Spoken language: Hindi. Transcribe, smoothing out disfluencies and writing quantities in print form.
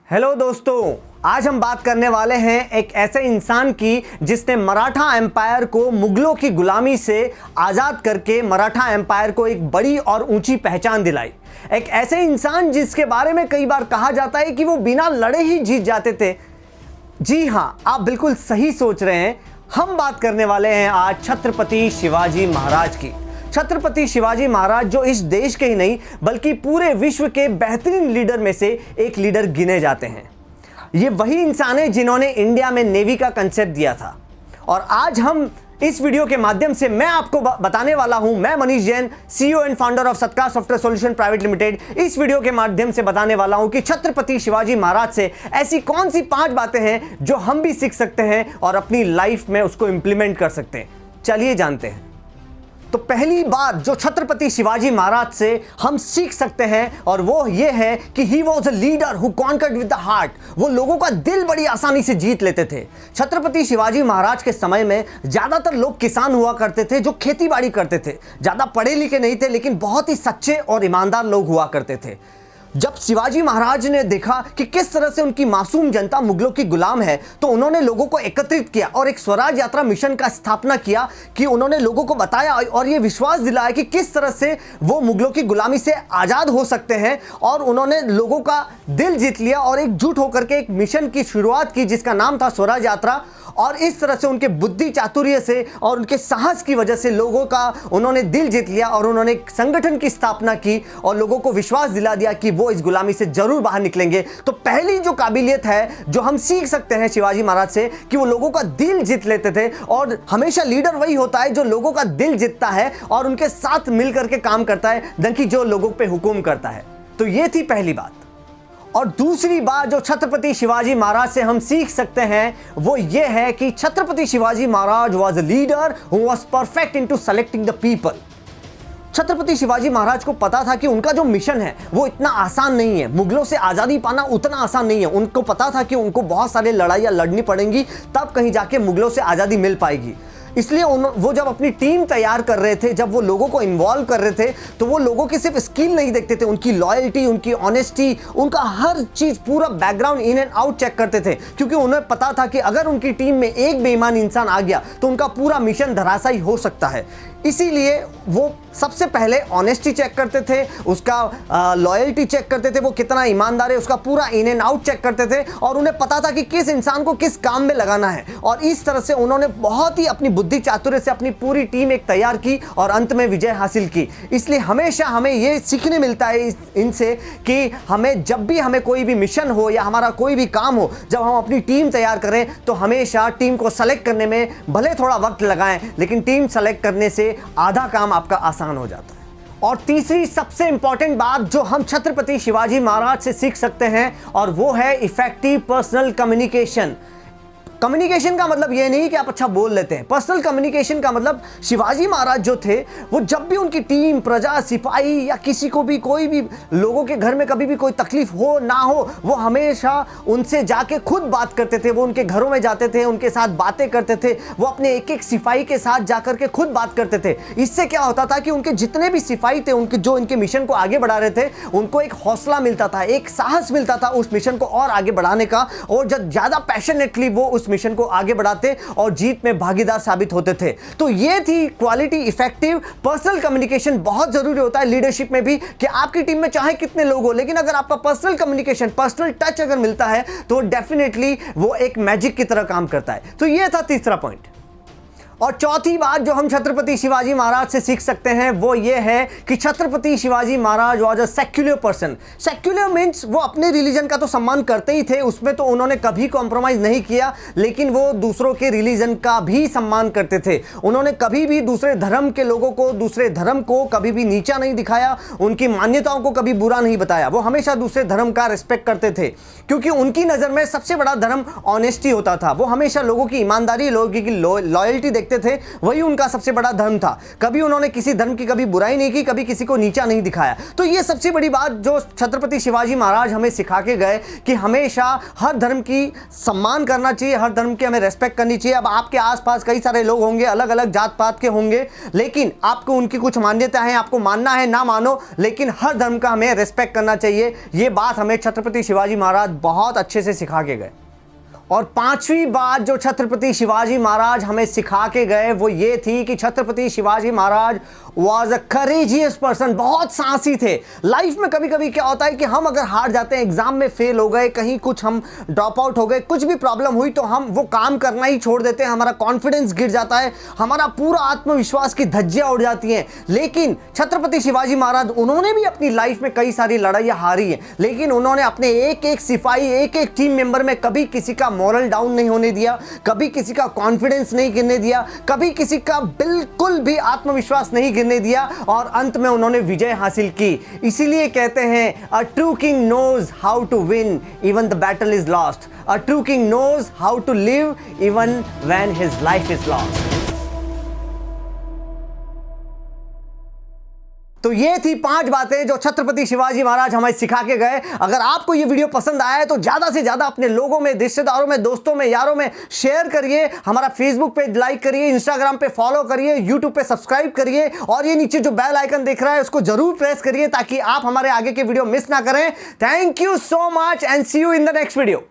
हेलो दोस्तों, आज हम बात करने वाले हैं एक ऐसे इंसान की जिसने मराठा एम्पायर को मुगलों की गुलामी से आज़ाद करके मराठा एम्पायर को एक बड़ी और ऊंची पहचान दिलाई। एक ऐसे इंसान जिसके बारे में कई बार कहा जाता है कि वो बिना लड़े ही जीत जाते थे। जी हाँ, आप बिल्कुल सही सोच रहे हैं। हम बात करने वाले हैं आज छत्रपति शिवाजी महाराज की। छत्रपति शिवाजी महाराज जो इस देश के ही नहीं बल्कि पूरे विश्व के बेहतरीन लीडर में से एक लीडर गिने जाते हैं। ये वही इंसान है जिन्होंने इंडिया में नेवी का कंसेप्ट दिया था। और आज हम इस वीडियो के माध्यम से मैं आपको बताने वाला हूं, मैं Manish Jain, CEO and founder of सत्कार सॉफ्टवेयर सॉल्यूशन प्राइवेट लिमिटेड, इस वीडियो के माध्यम से बताने वाला हूं कि छत्रपति शिवाजी महाराज से ऐसी कौन सी 5 बातें हैं जो हम भी सीख सकते हैं और अपनी लाइफ में उसको इंप्लीमेंट कर सकते हैं। चलिए जानते हैं। तो पहली बात जो छत्रपति शिवाजी महाराज से हम सीख सकते हैं और वो ये है कि he was a leader who conquered with the heart. वो लोगों का दिल बड़ी आसानी से जीत लेते थे। छत्रपति शिवाजी महाराज के समय में ज्यादातर लोग किसान हुआ करते थे जो खेती बाड़ी करते थे। ज्यादा पढ़े लिखे नहीं थे लेकिन बहुत ही सच्चे और ईमानदार लोग हुआ करते थे। जब शिवाजी महाराज ने देखा कि किस तरह से उनकी मासूम जनता मुगलों की गुलाम है तो उन्होंने लोगों को एकत्रित किया और एक स्वराज यात्रा मिशन का स्थापना किया कि उन्होंने लोगों को बताया और ये विश्वास दिलाया कि किस तरह से वो मुगलों की गुलामी से आज़ाद हो सकते हैं। और उन्होंने लोगों का दिल जीत लिया और एकजुट होकर के एक मिशन की शुरुआत की जिसका नाम था स्वराज यात्रा। और इस तरह से उनके बुद्धि चातुर्य से और उनके साहस की वजह से लोगों का उन्होंने दिल जीत लिया और उन्होंने एक संगठन की स्थापना की और लोगों को विश्वास दिला दिया कि वो इस गुलामी से जरूर बाहर निकलेंगे। तो पहली जो काबिलियत है जो हम सीख सकते हैं शिवाजी महाराज से कि वो लोगों का दिल जीत लेते थे। और हमेशा लीडर वही होता है जो लोगों का दिल जीतता है और उनके साथ मिलकर के काम करता है, न कि जो लोगों पे हुकुम करता है। तो ये थी पहली बात। और दूसरी बात जो छत्रपति शिवाजी महाराज से हम सीख सकते हैं वो ये है कि Chhatrapati Shivaji Maharaj was a leader who was perfect into selecting the people. Chhatrapati Shivaji Maharaj को पता था कि उनका जो मिशन है वो इतना आसान नहीं है। मुगलों से आज़ादी पाना उतना आसान नहीं है। उनको पता था कि उनको बहुत सारी लड़ाइयाँ लड़नी पड़ेंगी तब कहीं जाके मुगलों से आज़ादी मिल पाएगी। इसलिए वो जब अपनी टीम तैयार कर रहे थे, जब वो लोगों को इन्वॉल्व कर रहे थे तो वो लोगों की सिर्फ स्किल नहीं देखते थे, उनकी लॉयल्टी, उनकी ऑनेस्टी, उनका हर चीज़, पूरा background in and out check करते थे। क्योंकि उन्हें पता था कि अगर उनकी टीम में एक बेईमान इंसान आ गया तो उनका पूरा मिशन धराशायी हो सकता है। इसीलिए वो सबसे पहले ऑनेस्टी चेक करते थे, उसका लॉयल्टी चेक करते थे, वो कितना ईमानदार है, उसका पूरा इन एंड आउट चेक करते थे और उन्हें पता था कि किस इंसान को किस काम में लगाना है। और इस तरह से उन्होंने बहुत ही अपनी बुद्धि चातुर्य से अपनी पूरी टीम एक तैयार की और अंत में विजय हासिल की। इसलिए हमेशा हमें ये सीखने मिलता है इनसे कि हमें जब भी हमें कोई भी मिशन हो या हमारा कोई भी काम हो, जब हम अपनी टीम तैयार करें तो हमेशा टीम को सेलेक्ट करने में भले थोड़ा वक्त लगाएं लेकिन टीम सेलेक्ट करने से आधा काम आपका आसान हो जाता है। और तीसरी सबसे इंपॉर्टेंट बात जो हम छत्रपति शिवाजी महाराज से सीख सकते हैं और वो है इफेक्टिव पर्सनल कम्युनिकेशन। कम्युनिकेशन का मतलब ये नहीं कि आप अच्छा बोल लेते हैं। पर्सनल कम्युनिकेशन का मतलब शिवाजी महाराज जो थे वो जब भी उनकी टीम, प्रजा, सिपाही या किसी को भी, कोई भी लोगों के घर में कभी भी कोई तकलीफ हो ना हो, वो हमेशा उनसे जाके खुद बात करते थे। वो उनके घरों में जाते थे, उनके साथ बातें करते थे। वो अपने एक एक सिपाही के साथ जाकर के खुद बात करते थे। इससे क्या होता था कि उनके जितने भी सिपाही थे, उनके जो इनके मिशन को आगे बढ़ा रहे थे, उनको एक हौसला मिलता था, एक साहस मिलता था उस मिशन को और आगे बढ़ाने का। और जब ज़्यादा पैशनेटली वो उस मिशन को आगे बढ़ाते और जीत में भागीदार साबित होते थे। तो ये थी क्वालिटी। इफेक्टिव पर्सनल कम्युनिकेशन बहुत जरूरी होता है लीडरशिप में भी, कि आपकी टीम में चाहे कितने लोग हो लेकिन अगर आपका पर्सनल कम्युनिकेशन, पर्सनल टच अगर मिलता है तो डेफिनेटली वो एक मैजिक की तरह काम करता है। तो ये था तीसरा पॉइंट। और चौथी बात जो हम छत्रपति शिवाजी महाराज से सीख सकते हैं वो ये है कि Chhatrapati Shivaji Maharaj was a secular person. Secular means वो अपने रिलीजन का तो सम्मान करते ही थे, उसमें तो उन्होंने कभी कॉम्प्रोमाइज़ नहीं किया, लेकिन वो दूसरों के रिलीजन का भी सम्मान करते थे। उन्होंने कभी भी दूसरे धर्म के लोगों को, दूसरे धर्म को कभी भी नीचा नहीं दिखाया, उनकी मान्यताओं को कभी बुरा नहीं बताया। वो हमेशा दूसरे धर्म का रिस्पेक्ट करते थे क्योंकि उनकी नज़र में सबसे बड़ा धर्म ऑनेस्टी होता था। वो हमेशा लोगों की ईमानदारी, लोगों की लॉयल्टी देखते थे वही उनका सबसे बड़ा धर्म था। कभी उन्होंने किसी धर्म की कभी बुराई नहीं की, कभी किसी को नीचा नहीं दिखाया। तो ये सबसे बड़ी बात जो छत्रपति शिवाजी महाराज हमें सिखा के गए कि हमेशा हर धर्म की सम्मान करना चाहिए, हर धर्म की हमें रेस्पेक्ट करनी चाहिए। अब आपके आसपास कई सारे लोग होंगे, अलग अलग जात पात के होंगे, लेकिन आपको उनकी कुछ मान्यता है, आपको मानना है ना मानो, लेकिन हर धर्म का हमें रेस्पेक्ट करना चाहिए। ये बात हमें छत्रपति शिवाजी महाराज बहुत अच्छे से सिखा के गए। और पांचवी बात जो छत्रपति शिवाजी महाराज हमें सिखा के गए वो ये थी कि छत्रपति शिवाजी महाराज वॉज अ करेजियस पर्सन, बहुत साहसी थे। लाइफ में कभी कभी क्या होता है कि हम अगर हार जाते हैं, एग्जाम में फेल हो गए, कहीं कुछ हम ड्रॉप आउट हो गए, कुछ भी प्रॉब्लम हुई तो हम वो काम करना ही छोड़ देते हैं, हमारा कॉन्फिडेंस गिर जाता है, हमारा पूरा आत्मविश्वास की धज्जियां उड़ जाती हैं। लेकिन छत्रपति शिवाजी महाराज, उन्होंने भी अपनी लाइफ में कई सारी लड़ाइयां हारी हैं, लेकिन उन्होंने अपने एक एक सिपाही, एक एक टीम मेंबर में कभी किसी का मोरल डाउन नहीं होने दिया, कभी किसी का कॉन्फिडेंस नहीं गिरने दिया, कभी किसी का बिल्कुल भी आत्मविश्वास नहीं गिरने दिया, और अंत में उन्होंने विजय हासिल की। इसीलिए कहते हैं a true king knows how to win even the battle is lost, a true king knows how to live even when his life is lost. तो ये थी 5 बातें जो छत्रपति शिवाजी महाराज हमें सिखा के गए। अगर आपको ये वीडियो पसंद आया है तो ज्यादा से ज्यादा अपने लोगों में, रिश्तेदारों में, दोस्तों में, यारों में शेयर करिए। हमारा फेसबुक पेज लाइक करिए, इंस्टाग्राम पे फॉलो करिए, यूट्यूब पे सब्सक्राइब करिए, और ये नीचे जो बेल आइकन दिख रहा है उसको जरूर प्रेस करिए ताकि आप हमारे आगे के वीडियो मिस ना करें। Thank you so much and see you in the next video.